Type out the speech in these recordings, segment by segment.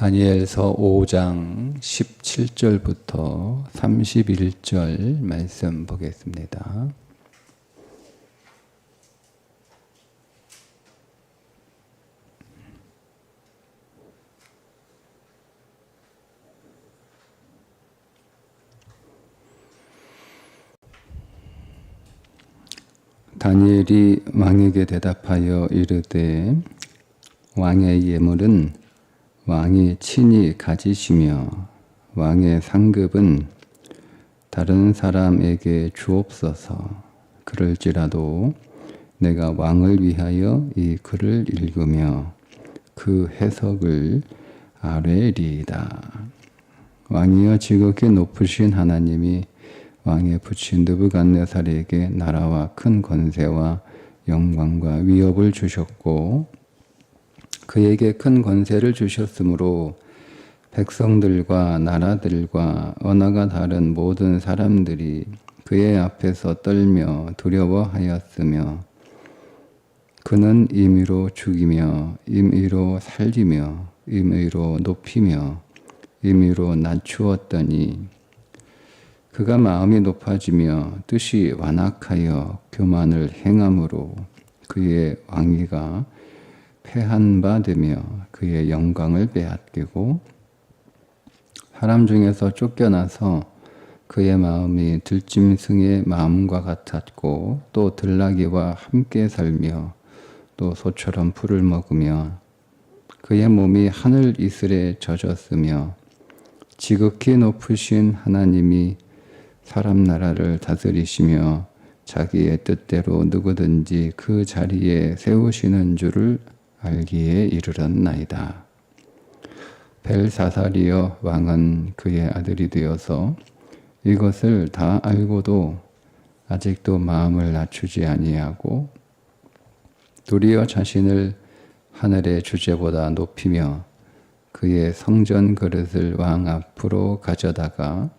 다니엘서 5장 17절부터 31절 말씀 보겠습니다. 다니엘이 왕에게 대답하여 이르되 왕의 예물은 왕이 친히 가지시며 왕의 상급은 다른 사람에게 주옵소서. 그럴지라도 내가 왕을 위하여 이 글을 읽으며 그 해석을 아뢰리이다. 왕이여 지극히 높으신 하나님이 왕의 부친 느부갓네살에게 나라와 큰 권세와 영광과 위협을 주셨고 그에게 큰 권세를 주셨으므로 백성들과 나라들과 언어가 다른 모든 사람들이 그의 앞에서 떨며 두려워하였으며 그는 임의로 죽이며 임의로 살리며 임의로 높이며 임의로 낮추었더니 그가 마음이 높아지며 뜻이 완악하여 교만을 행함으로 그의 왕위가 패한 바 되며 그의 영광을 빼앗기고 사람 중에서 쫓겨나서 그의 마음이 들짐승의 마음과 같았고 또 들나귀와 함께 살며 또 소처럼 풀을 먹으며 그의 몸이 하늘 이슬에 젖었으며 지극히 높으신 하나님이 사람 나라를 다스리시며 자기의 뜻대로 누구든지 그 자리에 세우시는 줄을 알기에 이르렀나이다. 벨사살이여 왕은 그의 아들이 되어서 이것을 다 알고도 아직도 마음을 낮추지 아니하고 도리어 자신을 하늘의 주제보다 높이며 그의 성전 그릇을 왕 앞으로 가져다가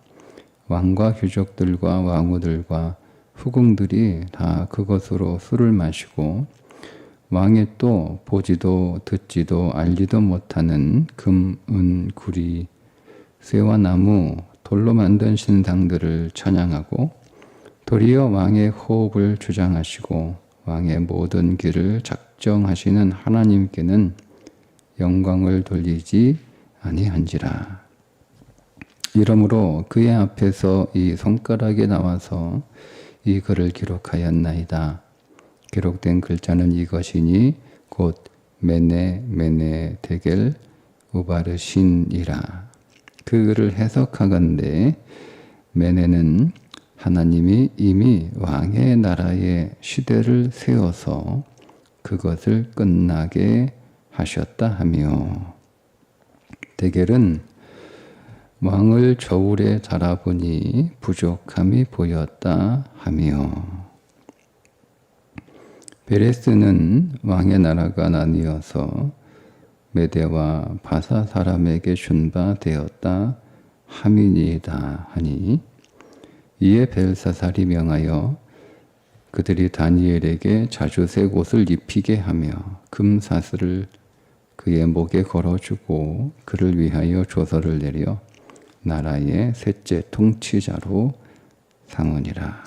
왕과 귀족들과 왕후들과 후궁들이 다 그것으로 술을 마시고 왕이 또 보지도 듣지도 알지도 못하는 금, 은, 구리, 쇠와 나무, 돌로 만든 신상들을 찬양하고 도리어 왕의 호흡을 주장하시고 왕의 모든 길을 작정하시는 하나님께는 영광을 돌리지 아니한지라. 이러므로 그의 앞에서 이 손가락이 나와서 이 글을 기록하였나이다. 기록된 글자는 이것이니 곧 메네 데겔 우바르신이라. 그 글을 해석하건대 메네는 하나님이 이미 왕의 나라의 시대를 세워서 그것을 끝나게 하셨다 하며 데겔은 왕을 저울에 달아보니 부족함이 보였다 하며 베레스는 왕의 나라가 나뉘어서 메대와 바사 사람에게 준 바 되었다 함이니이다 하니 이에 벨사살이 명하여 그들이 다니엘에게 자주색 옷을 입히게 하며 금사슬을 그의 목에 걸어주고 그를 위하여 조서를 내려 나라의 셋째 통치자로 삼으니라.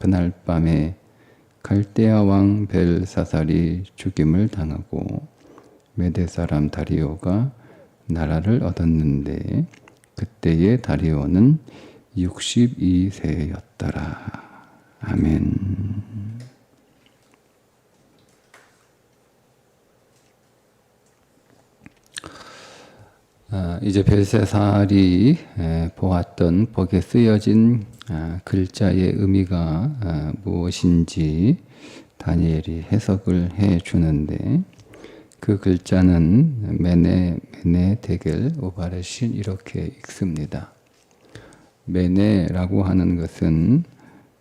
그날 밤에 갈대아 왕 벨사살이 죽임을 당하고 메대 사람 다리오가 나라를 얻었는데 그때의 다리오는 62세였더라. 아멘. 이제 벨사살이 보았던 복에 쓰여진 글자의 의미가 무엇인지 다니엘이 해석을 해 주는데 그 글자는 메네 데겔 우바르신 이렇게 읽습니다. 메네라고 하는 것은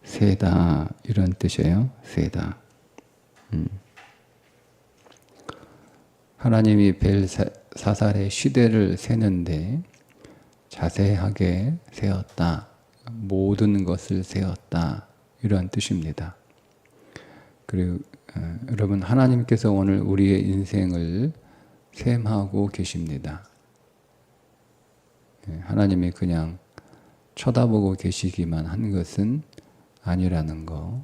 세다 이런 뜻이에요. 세다. 하나님이 벨사살의 시대를 세는데 자세하게 세었다. 모든 것을 세웠다. 이런 뜻입니다. 그리고 여러분 하나님께서 오늘 우리의 인생을 셈하고 계십니다. 하나님이 그냥 쳐다보고 계시기만 한 것은 아니라는 거.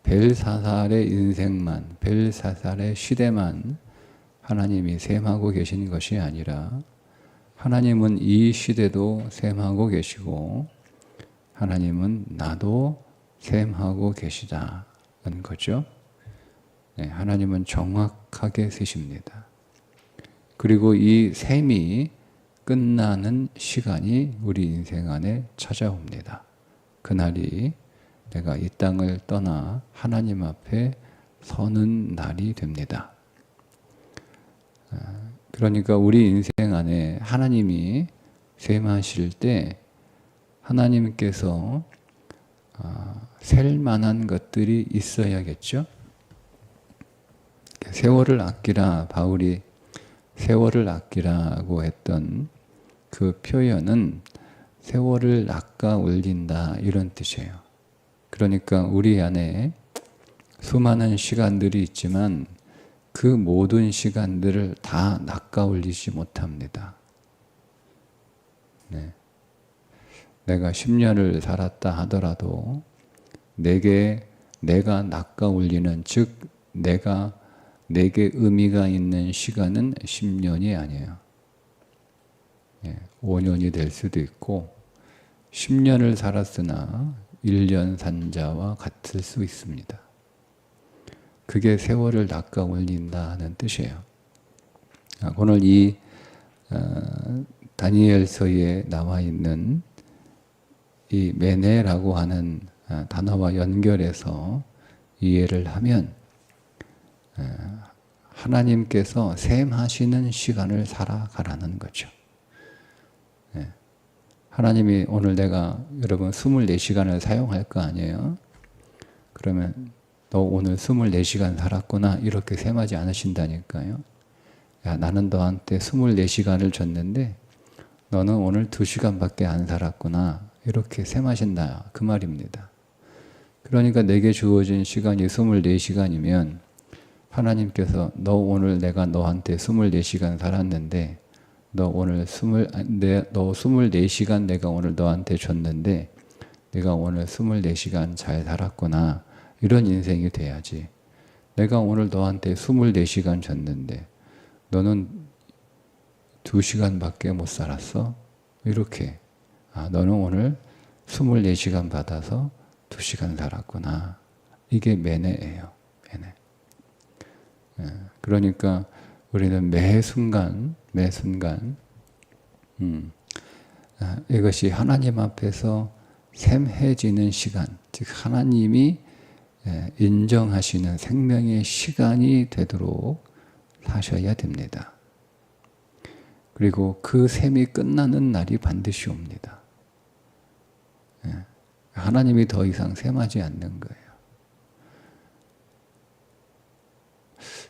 벨사살의 인생만, 벨사살의 시대만 하나님이 셈하고 계신 것이 아니라 하나님은 이 시대도 셈하고 계시고 하나님은 나도 셈하고 계시다는 거죠. 하나님은 정확하게 세십니다. 그리고 이 셈이 끝나는 시간이 우리 인생 안에 찾아옵니다. 그날이 내가 이 땅을 떠나 하나님 앞에 서는 날이 됩니다. 그러니까 우리 인생 안에 하나님이 셈하실 때 하나님께서 셀 만한 것들이 있어야겠죠. 세월을 아끼라, 바울이 세월을 아끼라고 했던 그 표현은 세월을 낚아 올린다 이런 뜻이에요. 그러니까 우리 안에 수많은 시간들이 있지만 그 모든 시간들을 다 낚아 올리지 못합니다. 내가 10년을 살았다 하더라도 내가 낚아 올리는, 즉 내게 의미가 있는 시간은 10년이 아니에요. 5년이 될 수도 있고 10년을 살았으나 1년 산 자와 같을 수 있습니다. 그게 세월을 낚아 올린다는 뜻이에요. 오늘 이 다니엘서에 나와 있는 이 메네라고 하는 단어와 연결해서 이해를 하면 하나님께서 셈하시는 시간을 살아가라는 거죠. 하나님이 오늘 내가 여러분 24시간을 사용할 거 아니에요? 그러면 너 오늘 24시간 살았구나 이렇게 셈하지 않으신다니까요. 야, 나는 너한테 24시간을 줬는데 너는 오늘 2시간밖에 안 살았구나 이렇게 셈하신다 그 말입니다. 그러니까 내게 주어진 시간이 24시간이면 하나님께서 너 오늘 내가 너한테 24시간 살았는데 너 24시간 내가 오늘 너한테 줬는데 내가 오늘 24시간 잘 살았구나 이런 인생이 돼야지. 내가 오늘 너한테 24시간 줬는데 너는 2시간밖에 못 살았어? 이렇게 너는 오늘 24시간 받아서 2시간 살았구나. 이게 매네예요. 매네. 그러니까 우리는 매 순간 이것이 하나님 앞에서 셈해지는 시간, 즉 하나님이 인정하시는 생명의 시간이 되도록 사셔야 됩니다. 그리고 그 셈이 끝나는 날이 반드시 옵니다. 하나님이 더 이상 셈하지 않는 거예요.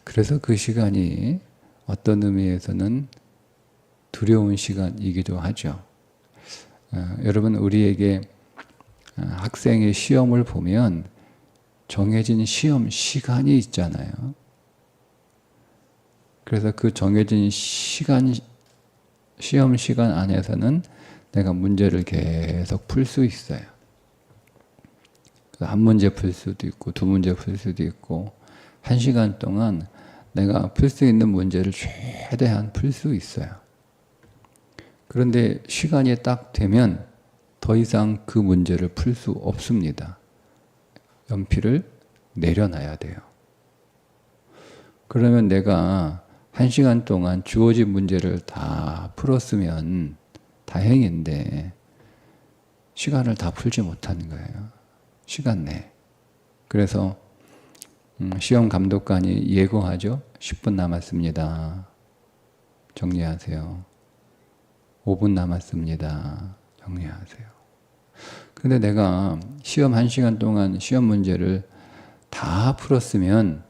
그래서 그 시간이 어떤 의미에서는 두려운 시간이기도 하죠. 여러분 우리에게 학생의 시험을 보면 정해진 시험 시간이 있잖아요. 그래서 그 정해진 시험 시간 안에서는 내가 문제를 계속 풀 수 있어요. 한 문제 풀 수도 있고 2문제 풀 수도 있고 1시간 동안 내가 풀 수 있는 문제를 최대한 풀 수 있어요. 그런데 시간이 딱 되면 더 이상 그 문제를 풀 수 없습니다. 연필을 내려놔야 돼요. 그러면 내가 1시간 동안 주어진 문제를 다 풀었으면 다행인데 시간을 다 풀지 못하는 거예요. 시간 내. 그래서 시험 감독관이 예고하죠. 10분 남았습니다. 정리하세요. 5분 남았습니다. 정리하세요. 근데 내가 시험 1시간 동안 시험 문제를 다 풀었으면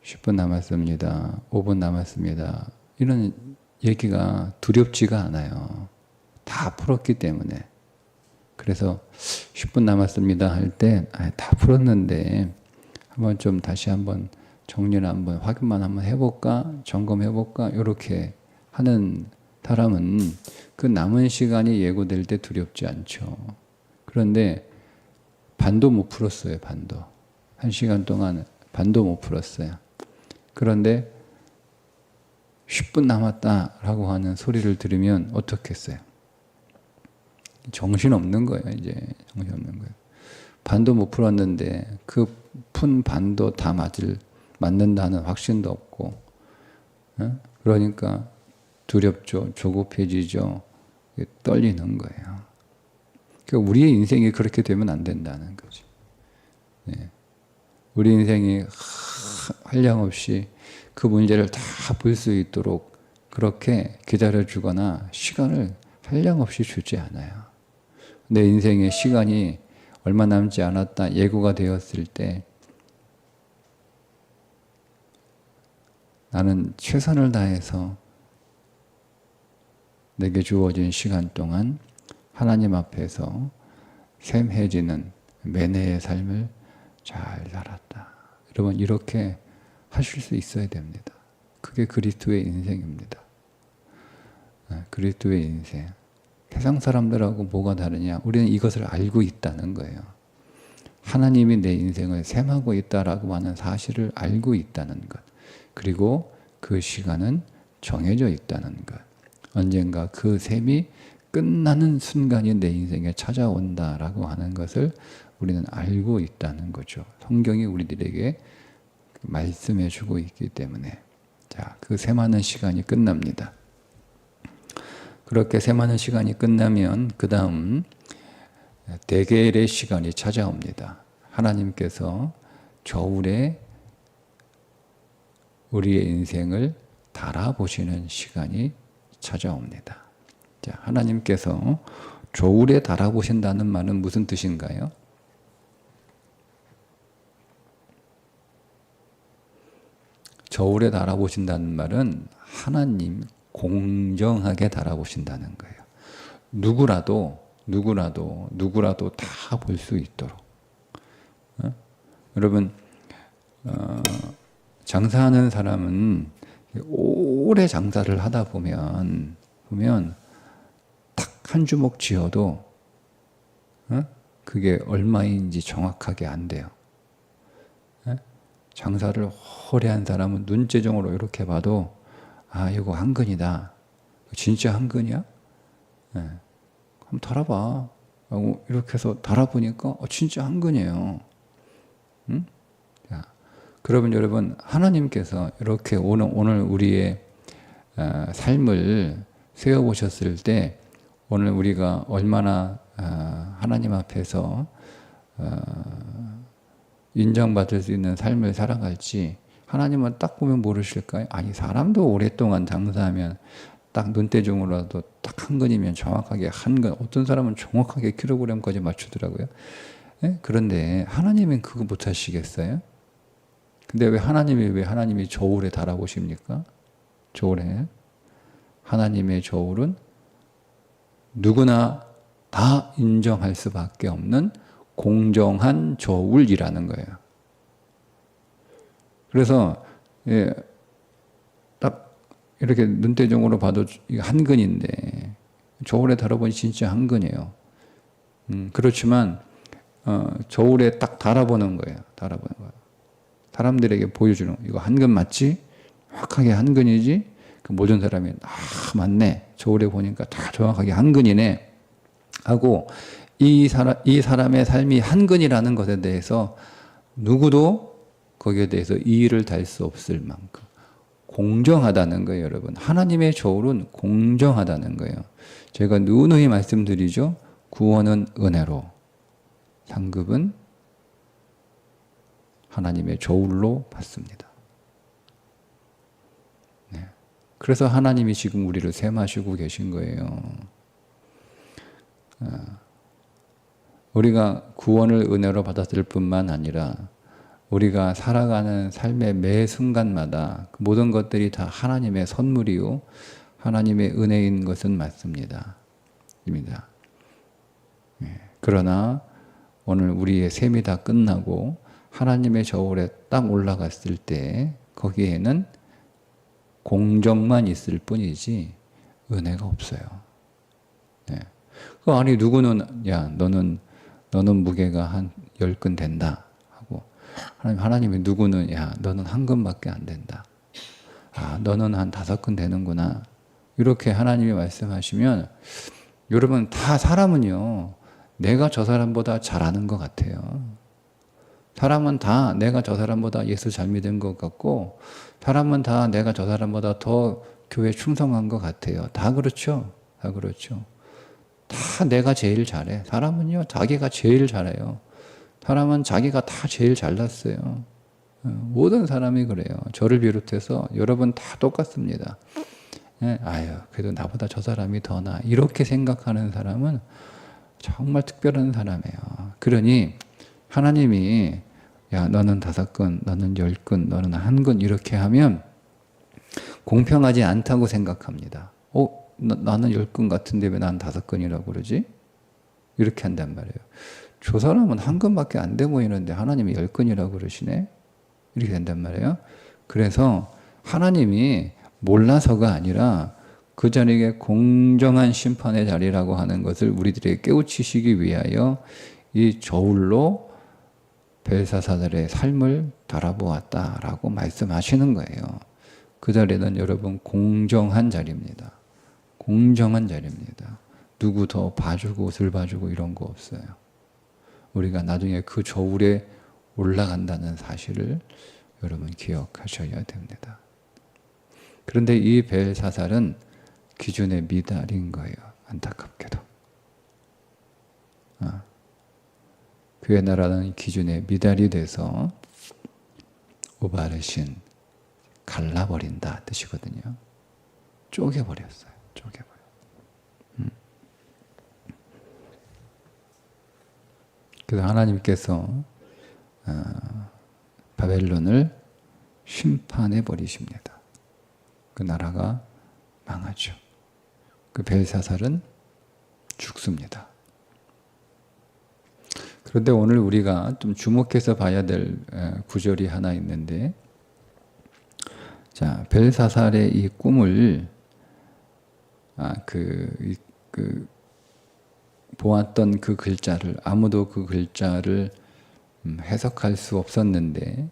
10분 남았습니다. 5분 남았습니다. 이런 얘기가 두렵지가 않아요. 다 풀었기 때문에. 그래서 10분 남았습니다 할 때 다 풀었는데 한번 좀 다시 한번 정리를 한번 확인만 한번 해볼까? 점검해볼까? 이렇게 하는 사람은 그 남은 시간이 예고될 때 두렵지 않죠. 그런데 반도 못 풀었어요. 반도. 1시간 동안 반도 못 풀었어요. 그런데 10분 남았다라고 하는 소리를 들으면 어떻겠어요? 정신없는 거예요. 이제 정신없는 거예요. 반도 못 풀었는데 그 푼 반도 다 맞는다는 확신도 없고, 그러니까 두렵죠. 조급해지죠. 떨리는 거예요. 그러니까 우리의 인생이 그렇게 되면 안 된다는 거죠. 네. 우리 인생이 한량없이 그 문제를 다 볼 수 있도록 그렇게 기다려주거나 시간을 한량없이 주지 않아요. 내 인생의 시간이 얼마 남지 않았다 예고가 되었을 때 나는 최선을 다해서 내게 주어진 시간 동안 하나님 앞에서 샘해지는 매내의 삶을 잘 살았다. 여러분 이렇게 하실 수 있어야 됩니다. 그게 그리스도의 인생입니다. 그리스도의 인생. 세상 사람들하고 뭐가 다르냐? 우리는 이것을 알고 있다는 거예요. 하나님이 내 인생을 샘하고 있다라고 하는 사실을 알고 있다는 것. 그리고 그 시간은 정해져 있다는 것. 언젠가 그 샘이 끝나는 순간이 내 인생에 찾아온다라고 하는 것을 우리는 알고 있다는 거죠. 성경이 우리들에게 말씀해 주고 있기 때문에. 자, 그 샘하는 시간이 끝납니다. 그렇게 샘하는 시간이 끝나면 그 다음 대계일의 시간이 찾아옵니다. 하나님께서 저울에 우리의 인생을 달아보시는 시간이 찾아옵니다. 자, 하나님께서 저울에 달아보신다는 말은 무슨 뜻인가요? 저울에 달아보신다는 말은 하나님 공정하게 달아보신다는 거예요. 누구라도 다 볼 수 있도록. 여러분, 장사하는 사람은 오래 장사를 하다 보면 딱 한 주먹 쥐어도 그게 얼마인지 정확하게 안 돼요. 장사를 오래 한 사람은 눈재정으로 이렇게 봐도 이거 한 근이다. 진짜 한 근이야? 한번 달아봐. 이렇게 해서 달아보니까 진짜 한 근이에요. 응? 자, 그러면 여러분 하나님께서 이렇게 오늘 우리의 삶을 세워보셨을 때 오늘 우리가 얼마나 하나님 앞에서 인정받을 수 있는 삶을 살아갈지 하나님은 딱 보면 모르실까요? 아니 사람도 오랫동안 장사하면 딱 눈대중으로라도 딱 한 근이면 정확하게 한 근, 어떤 사람은 정확하게 킬로그램까지 맞추더라고요. 네? 그런데 하나님은 그거 못 하시겠어요? 근데 왜 하나님이 저울에 달아보십니까? 저울에. 하나님의 저울은 누구나 다 인정할 수밖에 없는 공정한 저울이라는 거예요. 그래서 딱 이렇게 눈대중으로 봐도 한 근인데 저울에 달아보니 진짜 한 근이에요. 그렇지만 저울에 딱 달아보는 거예요. 달아보는 거예요. 사람들에게 보여주는 거예요. 이거 한 근 맞지? 정확하게 한 근이지? 그 모든 사람이 맞네. 저울에 보니까 다 정확하게 한 근이네. 하고 이 사람의 삶이 한 근이라는 것에 대해서 누구도 거기에 대해서 이의를 달 수 없을 만큼 공정하다는 거예요, 여러분. 하나님의 저울은 공정하다는 거예요. 제가 누누이 말씀드리죠. 구원은 은혜로, 상급은 하나님의 저울로 받습니다. 네. 그래서 하나님이 지금 우리를 셈하시고 계신 거예요. 우리가 구원을 은혜로 받았을 뿐만 아니라 우리가 살아가는 삶의 매 순간마다 그 모든 것들이 다 하나님의 선물이요 하나님의 은혜인 것은 맞습니다. 입니다. 그러나 오늘 우리의 셈이 다 끝나고 하나님의 저울에 딱 올라갔을 때 거기에는 공정만 있을 뿐이지 은혜가 없어요. 예. 그 아니 누구는 야 너는 무게가 한 10근 된다 하고 하나님이 누구는 야 너는 1근밖에 안 된다. 아 너는 한 5근 되는구나. 이렇게 하나님이 말씀하시면 여러분 다 사람은요 내가 저 사람보다 잘하는 것 같아요. 사람은 다 내가 저 사람보다 예수 잘 믿은 것 같고 사람은 다 내가 저 사람보다 더 교회 충성한 것 같아요. 다 그렇죠. 다 그렇죠. 다 내가 제일 잘해. 사람은요 자기가 제일 잘해요. 사람은 자기가 다 제일 잘났어요. 모든 사람이 그래요. 저를 비롯해서 여러분 다 똑같습니다. 아유 그래도 나보다 저 사람이 더 나아. 이렇게 생각하는 사람은 정말 특별한 사람이에요. 그러니 하나님이 야 너는 5근, 너는 10근, 너는 1근 이렇게 하면 공평하지 않다고 생각합니다. 나는 10근 같은데 왜 난 5근이라고 그러지? 이렇게 한단 말이에요. 저 사람은 1근밖에 안 돼 보이는데 하나님이 10근이라고 그러시네? 이렇게 된단 말이에요. 그래서 하나님이 몰라서가 아니라 그 자리에 공정한 심판의 자리라고 하는 것을 우리들에게 깨우치시기 위하여 이 저울로 벨사사들의 삶을 달아보았다라고 말씀하시는 거예요. 그 자리는 여러분 공정한 자리입니다. 공정한 자리입니다. 누구 더 봐주고 덜 봐주고 이런 거 없어요. 우리가 나중에 그 저울에 올라간다는 사실을 여러분 기억하셔야 됩니다. 그런데 이 벨사살은 기준의 미달인 거예요. 안타깝게도. 그의 나라는 기준의 미달이 돼서 우바르신 갈라버린다 뜻이거든요. 쪼개버렸어요. 쪼개버려. 그래서 하나님께서 바벨론을 심판해 버리십니다. 그 나라가 망하죠. 그 벨사살은 죽습니다. 그런데 오늘 우리가 좀 주목해서 봐야 될 구절이 하나 있는데, 자 벨사살의 이 꿈을 보았던 그 글자를 아무도 그 글자를 해석할 수 없었는데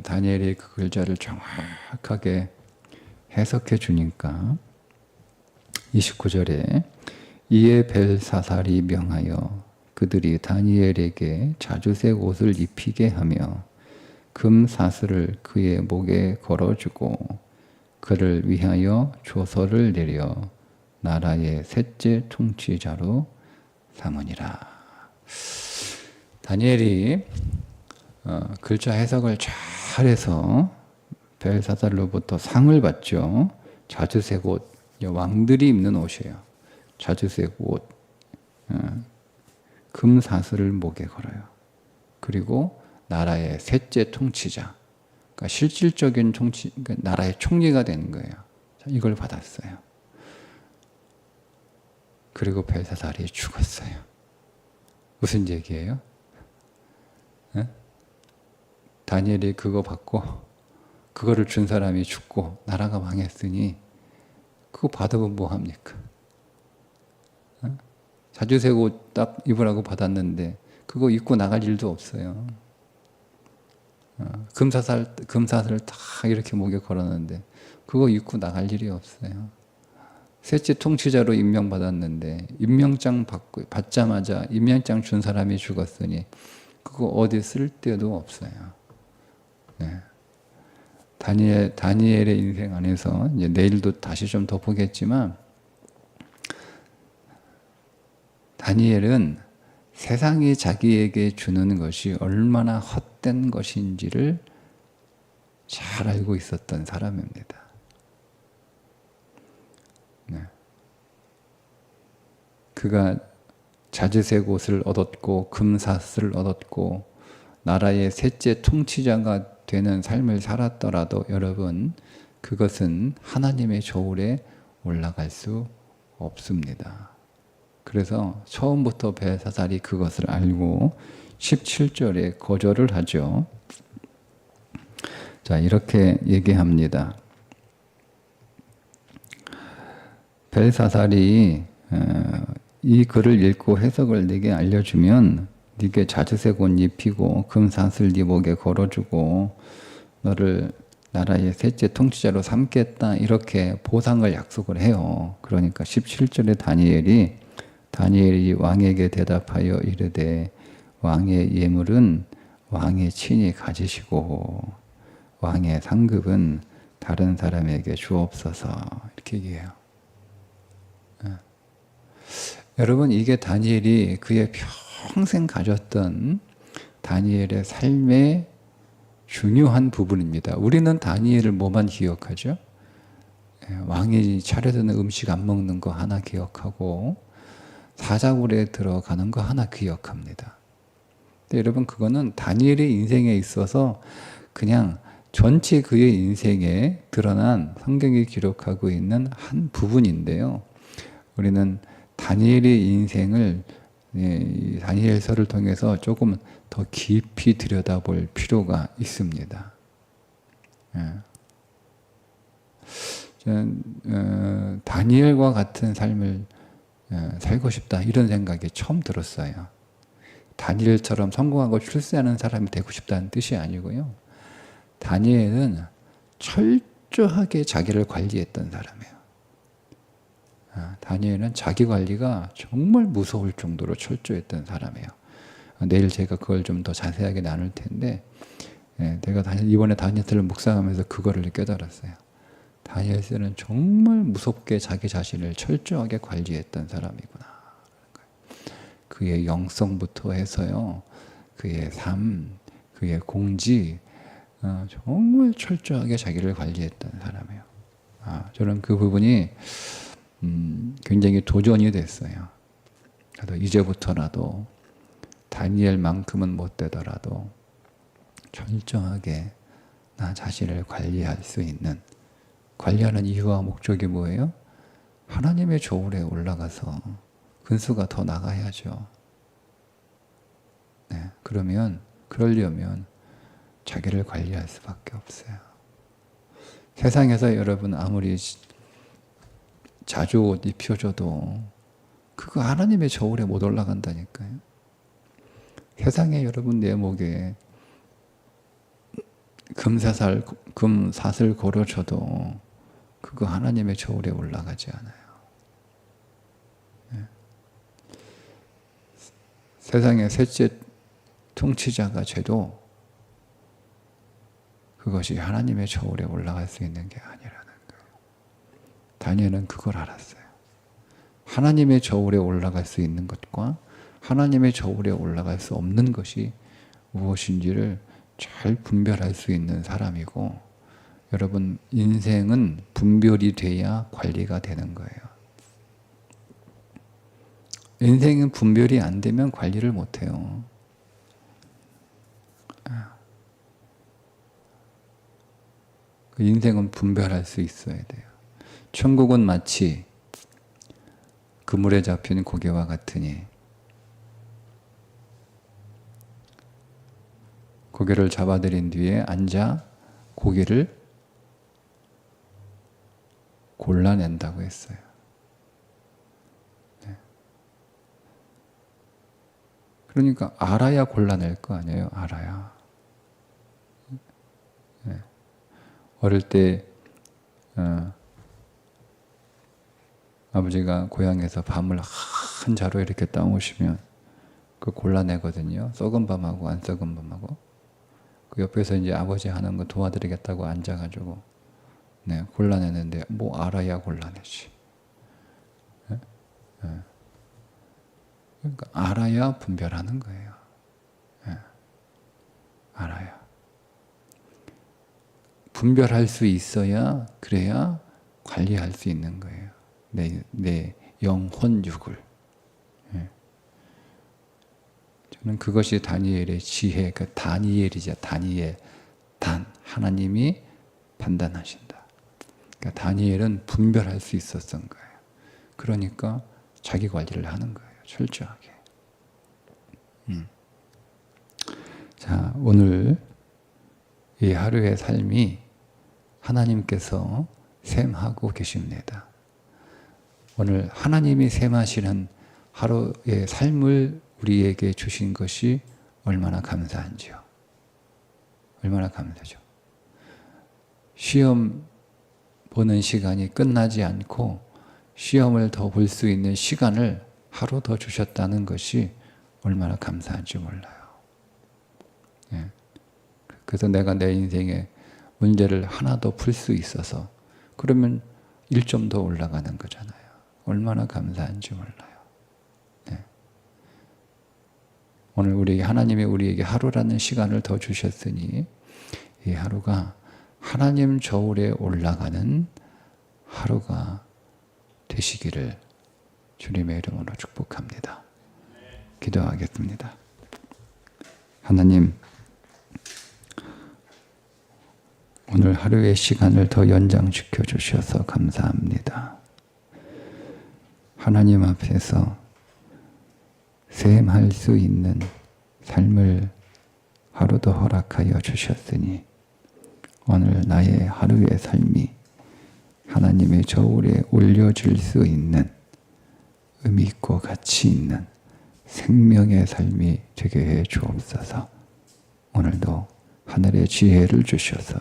다니엘이 그 글자를 정확하게 해석해 주니까 29절에 이에 벨사살이 명하여 그들이 다니엘에게 자주색 옷을 입히게 하며 금 사슬을 그의 목에 걸어주고 그를 위하여 조서를 내려 나라의 셋째 통치자로 삼으니라. 다니엘이 글자 해석을 잘해서 벨사살로부터 상을 받죠. 자주색 옷, 왕들이 입는 옷이에요. 자주색 옷, 금 사슬을 목에 걸어요. 그리고 나라의 셋째 통치자, 그러니까 실질적인 그러니까 나라의 총리가 되는 거예요. 이걸 받았어요. 그리고 벨사살이 죽었어요. 무슨 얘기예요? 다니엘이 그거 받고 그거를 준 사람이 죽고 나라가 망했으니 그거 받으면 뭐 합니까? 자주색 옷 딱 입으라고 받았는데 그거 입고 나갈 일도 없어요. 금사슬을 다 이렇게 목에 걸었는데 그거 입고 나갈 일이 없어요. 셋째 통치자로 임명받았는데 임명장 받자마자 임명장 준 사람이 죽었으니 그거 어디 쓸 데도 없어요. 네. 다니엘의 인생 안에서 이제 내일도 다시 좀 더 보겠지만 다니엘은 세상이 자기에게 주는 것이 얼마나 헛된 것인지를 잘 알고 있었던 사람입니다. 네. 그가 자주색 옷을 얻었고 금사슬을 얻었고 나라의 셋째 통치자가 되는 삶을 살았더라도 여러분 그것은 하나님의 저울에 올라갈 수 없습니다. 그래서 처음부터 벨사살이 그것을 알고 17절에 거절을 하죠. 자, 이렇게 얘기합니다. 벨사살이 이 글을 읽고 해석을 네게 알려주면 네게 자주색 옷 입히고 금사슬 네 목에 걸어주고 너를 나라의 셋째 통치자로 삼겠다 이렇게 보상을 약속을 해요. 그러니까 17절에 다니엘이 왕에게 대답하여 이르되 왕의 예물은 왕의 친히 가지시고 왕의 상급은 다른 사람에게 주옵소서 이렇게 얘기해요. 여러분 이게 다니엘이 그의 평생 가졌던 다니엘의 삶의 중요한 부분입니다. 우리는 다니엘을 뭐만 기억하죠? 왕이 차려드는 음식 안 먹는 거 하나 기억하고 사자굴에 들어가는 거 하나 기억합니다. 근데 여러분 그거는 다니엘의 인생에 있어서 그냥 전체 그의 인생에 드러난 성경이 기록하고 있는 한 부분인데요. 우리는 다니엘의 인생을 다니엘서를 통해서 조금 더 깊이 들여다볼 필요가 있습니다. 다니엘과 같은 삶을 살고 싶다 이런 생각이 처음 들었어요. 다니엘처럼 성공하고 출세하는 사람이 되고 싶다는 뜻이 아니고요. 다니엘은 철저하게 자기를 관리했던 사람이에요. 다니엘은 자기 관리가 정말 무서울 정도로 철저했던 사람이에요. 내일 제가 그걸 좀 더 자세하게 나눌 텐데 내가 이번에 다니엘서를 묵상하면서 그거를 깨달았어요. 다니엘서는 정말 무섭게 자기 자신을 철저하게 관리했던 사람이구나. 그의 영성부터 해서요. 그의 삶, 그의 공지 정말 철저하게 자기를 관리했던 사람이에요. 저는 그 부분이 굉장히 도전이 됐어요. 그래도 이제부터라도 다니엘만큼은 못 되더라도 철저하게 나 자신을 관리할 수 있는, 관리하는 이유와 목적이 뭐예요? 하나님의 저울에 올라가서 근수가 더 나가야죠. 그러려면 자기를 관리할 수밖에 없어요. 세상에서 여러분 아무리 자주 옷 입혀줘도 그거 하나님의 저울에 못 올라간다니까요. 세상에 여러분 내 목에 금사슬 걸어줘도 그거 하나님의 저울에 올라가지 않아요. 세상의 셋째 통치자가 돼도 그것이 하나님의 저울에 올라갈 수 있는 게 아니라는 거예요. 다니엘은 그걸 알았어요. 하나님의 저울에 올라갈 수 있는 것과 하나님의 저울에 올라갈 수 없는 것이 무엇인지를 잘 분별할 수 있는 사람이고, 여러분 인생은 분별이 돼야 관리가 되는 거예요. 인생은 분별이 안 되면 관리를 못 해요. 인생은 분별할 수 있어야 돼요. 천국은 마치 그물에 잡힌 고개와 같으니 고개를 잡아들인 뒤에 앉아 고개를 골라낸다고 했어요. 그러니까 알아야 골라낼 거 아니에요. 알아야. 어릴 때 아버지가 고향에서 밤을 한 자루 이렇게 따오시면 그 골라내거든요. 썩은 밤하고 안 썩은 밤하고. 그 옆에서 이제 아버지 하는 거 도와드리겠다고 앉아가지고 골라내는데 뭐 알아야 골라내지. 그러니까 알아야 분별하는 거예요. 알아야. 분별할 수 있어야, 그래야 관리할 수 있는 거예요. 내 영혼 육을. 저는 그것이 다니엘의 지혜, 그 다니엘이자 다니엘, 하나님이 판단하신다. 그러니까 다니엘은 분별할 수 있었던 거예요. 그러니까 자기 관리를 하는 거예요. 철저하게. 자, 오늘 이 하루의 삶이 하나님께서 셈하고 계십니다. 오늘 하나님이 셈하시는 하루의 삶을 우리에게 주신 것이 얼마나 감사한지요. 얼마나 감사죠. 시험 보는 시간이 끝나지 않고 시험을 더 볼 수 있는 시간을 하루 더 주셨다는 것이 얼마나 감사한지 몰라요. 예. 그래서 내가 내 인생에 문제를 하나 더 풀 수 있어서 그러면 1점 더 올라가는 거잖아요. 얼마나 감사한지 몰라요. 예. 오늘 하나님이 우리에게 하루라는 시간을 더 주셨으니 이 하루가 하나님 저울에 올라가는 하루가 되시기를 주님의 이름으로 축복합니다. 기도하겠습니다. 하나님, 오늘 하루의 시간을 더 연장시켜 주셔서 감사합니다. 하나님 앞에서 셈할 수 있는 삶을 하루 더 허락하여 주셨으니 오늘 나의 하루의 삶이 하나님의 저울에 올려질 수 있는 의미 있고 가치 있는 생명의 삶이 되게 해 주옵소서. 오늘도 하늘의 지혜를 주셔서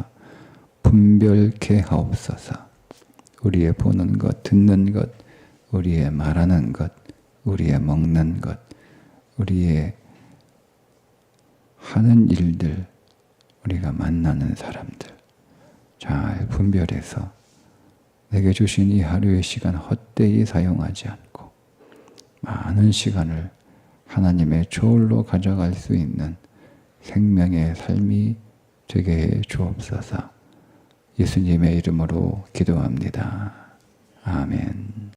분별케 하옵소서. 우리의 보는 것, 듣는 것, 우리의 말하는 것, 우리의 먹는 것, 우리의 하는 일들, 우리가 만나는 사람들 잘 분별해서 내게 주신 이 하루의 시간 헛되이 사용하지 않고 많은 시간을 하나님의 저울로 가져갈 수 있는 생명의 삶이 되게 해 주옵소서. 예수님의 이름으로 기도합니다. 아멘.